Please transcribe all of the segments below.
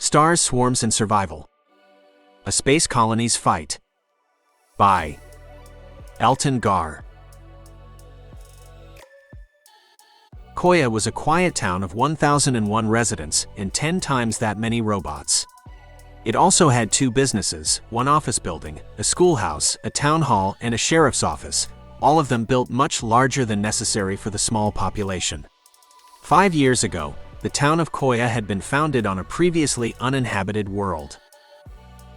Stars, Swarms, and Survival. A Space Colony's Fight. By Elton Gar. Coya was a quiet town of 1,001 residents and 10 times that many robots. It also had 2 businesses, 1 office building, a schoolhouse, a town hall, and a sheriff's office, all of them built much larger than necessary for the small population. 5 years ago, the town of Coya had been founded on a previously uninhabited world.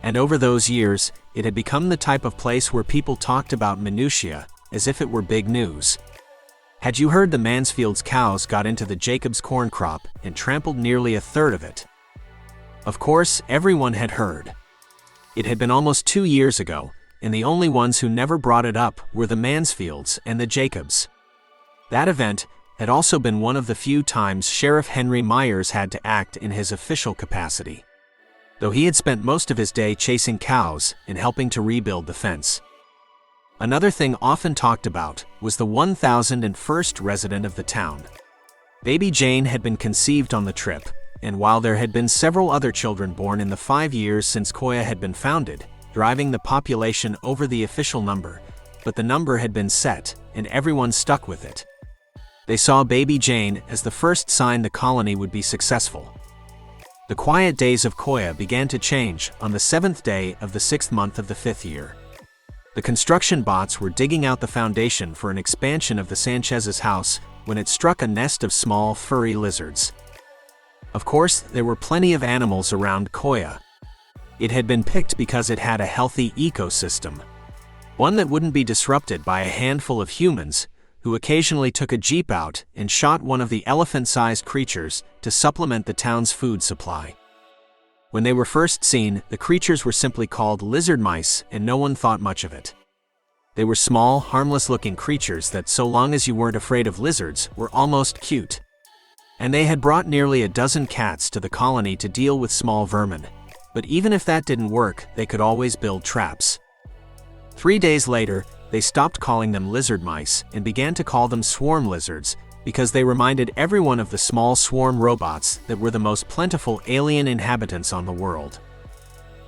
And over those years, it had become the type of place where people talked about minutiae as if it were big news. Had you heard the Mansfield's cows got into the Jacobs corn crop and trampled nearly a third of it? Of course, everyone had heard. It had been almost 2 years ago, and the only ones who never brought it up were the Mansfields and the Jacobs. That event had also been one of the few times Sheriff Henry Myers had to act in his official capacity, though he had spent most of his day chasing cows and helping to rebuild the fence. Another thing often talked about was the 1,001st resident of the town. Baby Jane had been conceived on the trip, and while there had been several other children born in the 5 years since Coya had been founded, driving the population over the official number, but the number had been set, and everyone stuck with it. They saw Baby Jane as the first sign the colony would be successful. The quiet days of Coya began to change on the 7th day of the 6th month of the 5th year. The construction bots were digging out the foundation for an expansion of the Sanchez's house when it struck a nest of small, furry lizards. Of course, there were plenty of animals around Coya. It had been picked because it had a healthy ecosystem, one that wouldn't be disrupted by a handful of humans who occasionally took a jeep out and shot one of the elephant-sized creatures to supplement the town's food supply. When they were first seen, the creatures were simply called lizard mice, and no one thought much of it. They were small, harmless-looking creatures that, so long as you weren't afraid of lizards, were almost cute. And they had brought nearly a dozen cats to the colony to deal with small vermin. But even if that didn't work, they could always build traps. 3 days later, they stopped calling them lizard mice and began to call them swarm lizards because they reminded everyone of the small swarm robots that were the most plentiful alien inhabitants on the world.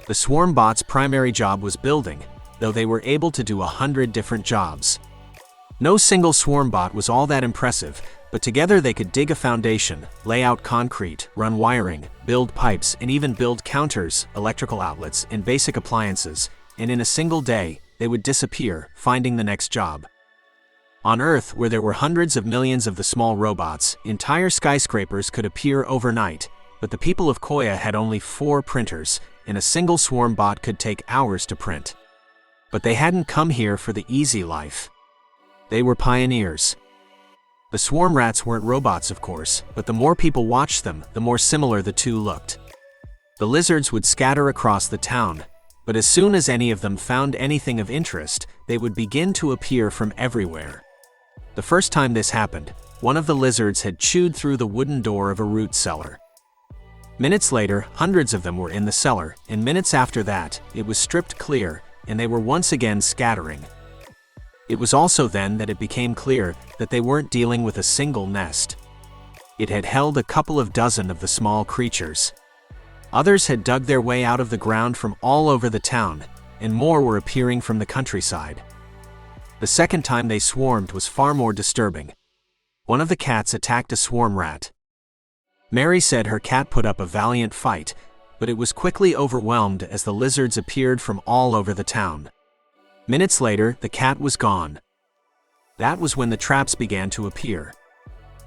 The swarm bots' primary job was building, though they were able to do 100 different jobs. No single swarm bot was all that impressive, but together they could dig a foundation, lay out concrete, run wiring, build pipes, and even build counters, electrical outlets, and basic appliances, and in a single day, they would disappear, finding the next job. On Earth, where there were hundreds of millions of the small robots, entire skyscrapers could appear overnight, but the people of Coya had only 4 printers, and a single swarm bot could take hours to print. But they hadn't come here for the easy life. They were pioneers. The swarm rats weren't robots, of course, but the more people watched them, the more similar the two looked. The lizards would scatter across the town, but as soon as any of them found anything of interest, they would begin to appear from everywhere. The first time this happened, one of the lizards had chewed through the wooden door of a root cellar. Minutes later, hundreds of them were in the cellar, and minutes after that, it was stripped clear, and they were once again scattering. It was also then that it became clear that they weren't dealing with a single nest. It had held a couple of dozen of the small creatures. Others had dug their way out of the ground from all over the town, and more were appearing from the countryside. The second time they swarmed was far more disturbing. One of the cats attacked a swarm rat. Mary said her cat put up a valiant fight, but it was quickly overwhelmed as the lizards appeared from all over the town. Minutes later, the cat was gone. That was when the traps began to appear.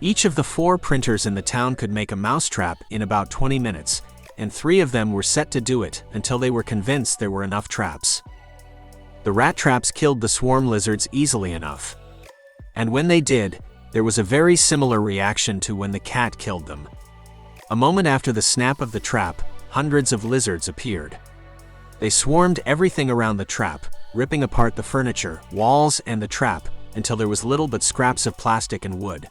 Each of the 4 printers in the town could make a mousetrap in about 20 minutes, and 3 of them were set to do it until they were convinced there were enough traps. The rat traps killed the swarm lizards easily enough. And when they did, there was a very similar reaction to when the cat killed them. A moment after the snap of the trap, hundreds of lizards appeared. They swarmed everything around the trap, ripping apart the furniture, walls, and the trap, until there was little but scraps of plastic and wood.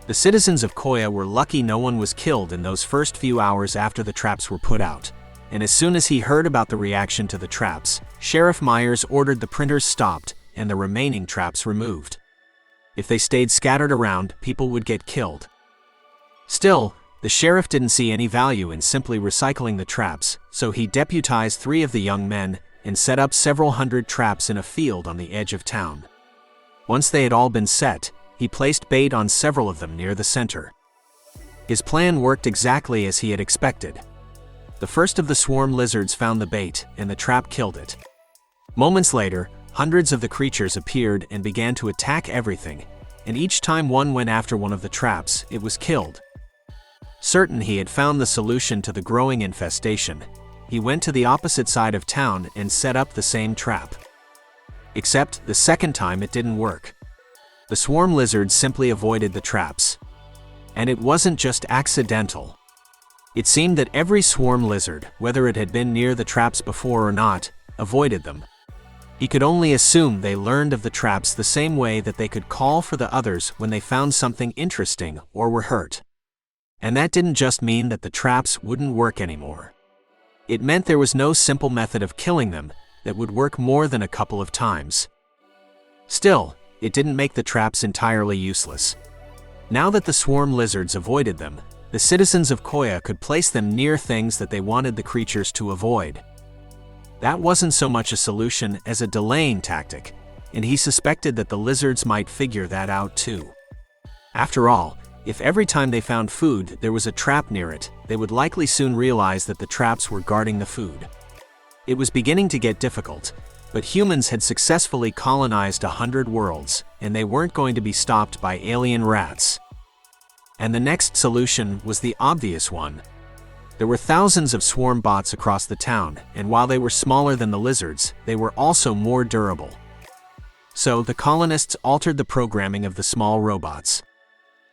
The citizens of Coya were lucky no one was killed in those first few hours after the traps were put out, and as soon as he heard about the reaction to the traps, Sheriff Myers ordered the printers stopped and the remaining traps removed. If they stayed scattered around, people would get killed. Still, The sheriff didn't see any value in simply recycling the traps, so he deputized 3 of the young men and set up several hundred traps in a field on the edge of town. Once they had all been set, he placed bait on several of them near the center. His plan worked exactly as he had expected. The first of the swarm lizards found the bait, and the trap killed it. Moments later, hundreds of the creatures appeared and began to attack everything, and each time one went after one of the traps, it was killed. Certain he had found the solution to the growing infestation, he went to the opposite side of town and set up the same trap. Except, the second time it didn't work. The swarm lizards simply avoided the traps. And it wasn't just accidental. It seemed that every swarm lizard, whether it had been near the traps before or not, avoided them. He could only assume they learned of the traps the same way that they could call for the others when they found something interesting or were hurt. And that didn't just mean that the traps wouldn't work anymore. It meant there was no simple method of killing them that would work more than a couple of times. Still, it didn't make the traps entirely useless. Now that the swarm lizards avoided them, the citizens of Coya could place them near things that they wanted the creatures to avoid. That wasn't so much a solution as a delaying tactic, and he suspected that the lizards might figure that out too. After all, if every time they found food there was a trap near it, they would likely soon realize that the traps were guarding the food. It was beginning to get difficult, but humans had successfully colonized 100 worlds, and they weren't going to be stopped by alien rats. And the next solution was the obvious one. There were thousands of swarm bots across the town, and while they were smaller than the lizards, they were also more durable. So the colonists altered the programming of the small robots.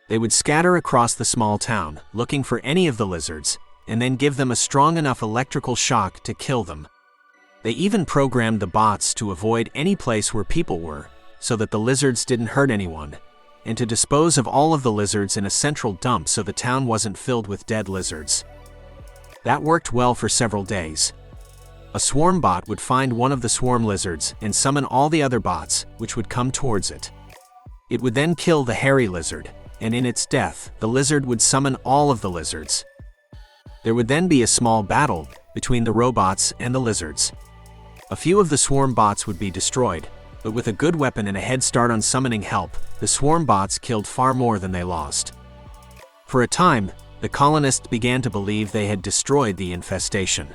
They would scatter across the small town, looking for any of the lizards, and then give them a strong enough electrical shock to kill them. They even programmed the bots to avoid any place where people were, so that the lizards didn't hurt anyone, and to dispose of all of the lizards in a central dump so the town wasn't filled with dead lizards. That worked well for several days. A swarm bot would find one of the swarm lizards and summon all the other bots, which would come towards it. It would then kill the hairy lizard, and in its death, the lizard would summon all of the lizards. There would then be a small battle between the robots and the lizards. A few of the swarm bots would be destroyed, but with a good weapon and a head start on summoning help, the swarm bots killed far more than they lost. For a time, the colonists began to believe they had destroyed the infestation.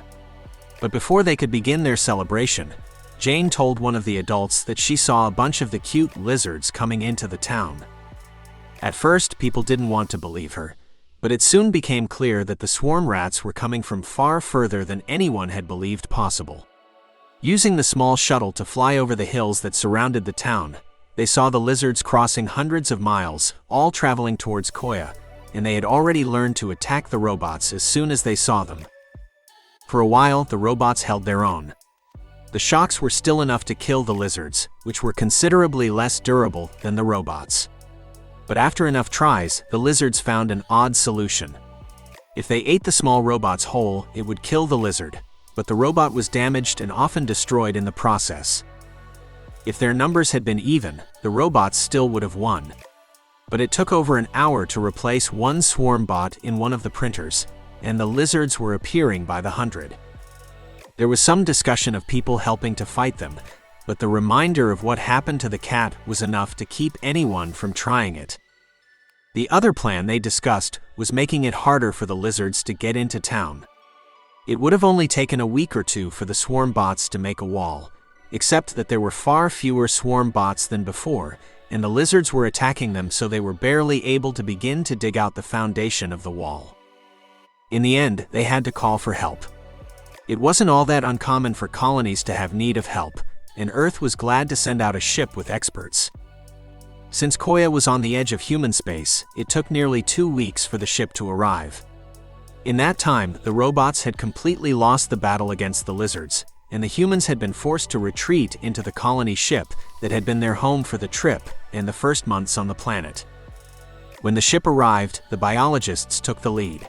But before they could begin their celebration, Jane told one of the adults that she saw a bunch of the cute lizards coming into the town. At first, people didn't want to believe her, but it soon became clear that the swarm rats were coming from far further than anyone had believed possible. Using the small shuttle to fly over the hills that surrounded the town, they saw the lizards crossing hundreds of miles, all traveling towards Coya, and they had already learned to attack the robots as soon as they saw them. For a while, the robots held their own. The shocks were still enough to kill the lizards, which were considerably less durable than the robots. But after enough tries, the lizards found an odd solution. If they ate the small robots whole, it would kill the lizard, but the robot was damaged and often destroyed in the process. If their numbers had been even, the robots still would have won. But it took over an hour to replace one swarm bot in one of the printers, and the lizards were appearing by the hundred. There was some discussion of people helping to fight them, but the reminder of what happened to the cat was enough to keep anyone from trying it. The other plan they discussed was making it harder for the lizards to get into town. It would have only taken a week or two for the swarm bots to make a wall, except that there were far fewer swarm bots than before, and the lizards were attacking them, so they were barely able to begin to dig out the foundation of the wall. In the end, they had to call for help. It wasn't all that uncommon for colonies to have need of help, and Earth was glad to send out a ship with experts. Since Coya was on the edge of human space, it took nearly 2 weeks for the ship to arrive. In that time, the robots had completely lost the battle against the lizards, and the humans had been forced to retreat into the colony ship that had been their home for the trip and the first months on the planet. When the ship arrived, the biologists took the lead.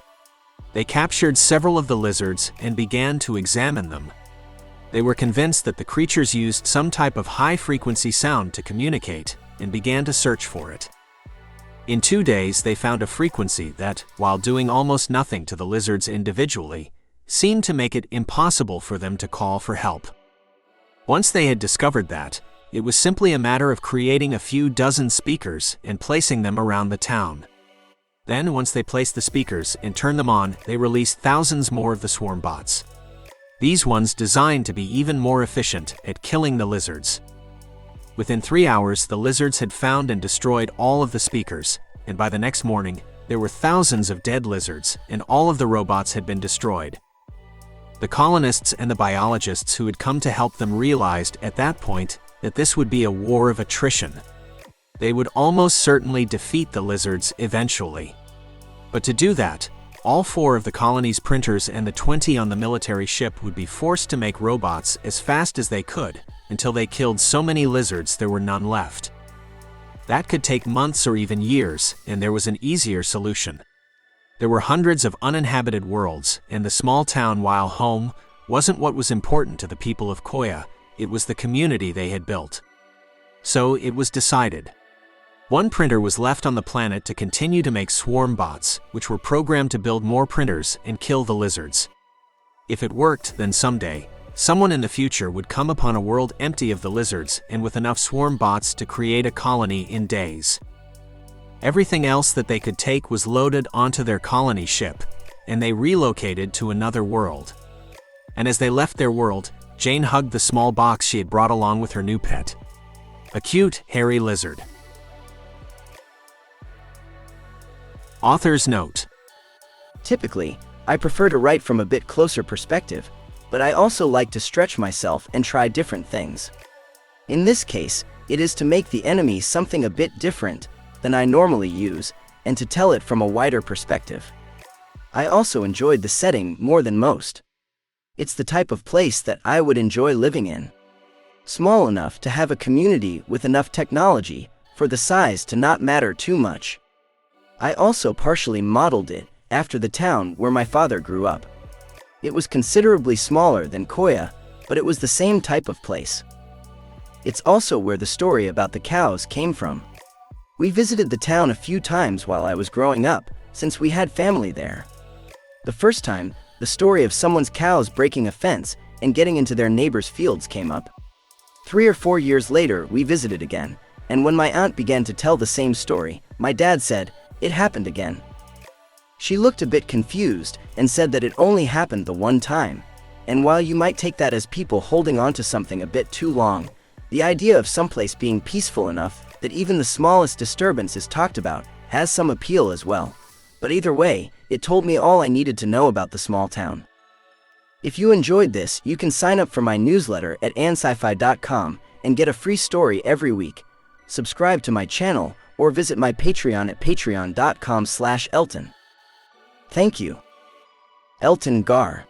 They captured several of the lizards and began to examine them. They were convinced that the creatures used some type of high-frequency sound to communicate and began to search for it. In 2 days, they found a frequency that, while doing almost nothing to the lizards individually, seemed to make it impossible for them to call for help. Once they had discovered that, it was simply a matter of creating a few dozen speakers and placing them around the town. Then, once they placed the speakers and turned them on, they released thousands more of the swarm bots. These ones designed to be even more efficient at killing the lizards. Within 3 hours, the lizards had found and destroyed all of the speakers, and by the next morning, there were thousands of dead lizards, and all of the robots had been destroyed. The colonists and the biologists who had come to help them realized at that point that this would be a war of attrition. They would almost certainly defeat the lizards eventually. But to do that, all 4 of the colony's printers and the 20 on the military ship would be forced to make robots as fast as they could, until they killed so many lizards there were none left. That could take months or even years, and there was an easier solution. There were hundreds of uninhabited worlds, and the small town, while home, wasn't what was important to the people of Coya. It was the community they had built. So it was decided. One printer was left on the planet to continue to make swarm bots, which were programmed to build more printers and kill the lizards. If it worked, then someday, someone in the future would come upon a world empty of the lizards and with enough swarm bots to create a colony in days. Everything else that they could take was loaded onto their colony ship, and they relocated to another world. And as they left their world, Jane hugged the small box she had brought along with her new pet. A cute, hairy lizard. Author's note. Typically, I prefer to write from a bit closer perspective, but I also like to stretch myself and try different things. In this case, it is to make the enemy something a bit different than I normally use, and to tell it from a wider perspective. I also enjoyed the setting more than most. It's the type of place that I would enjoy living in. Small enough to have a community with enough technology for the size to not matter too much. I also partially modeled it after the town where my father grew up. It was considerably smaller than Coya, but it was the same type of place. It's also where the story about the cows came from. We visited the town a few times while I was growing up, since we had family there. The first time, the story of someone's cows breaking a fence and getting into their neighbor's fields came up. 3 or 4 years later, we visited again, and when my aunt began to tell the same story, my dad said, "It happened again." She looked a bit confused and said that it only happened the one time, and while you might take that as people holding on to something a bit too long, the idea of someplace being peaceful enough that even the smallest disturbance is talked about has some appeal as well. But either way, it told me all I needed to know about the small town. If you enjoyed this, you can sign up for my newsletter at sci-fi.com and get a free story every week. Subscribe to my channel or visit my Patreon at patreon.com/Elton. Thank you. Elton Gar.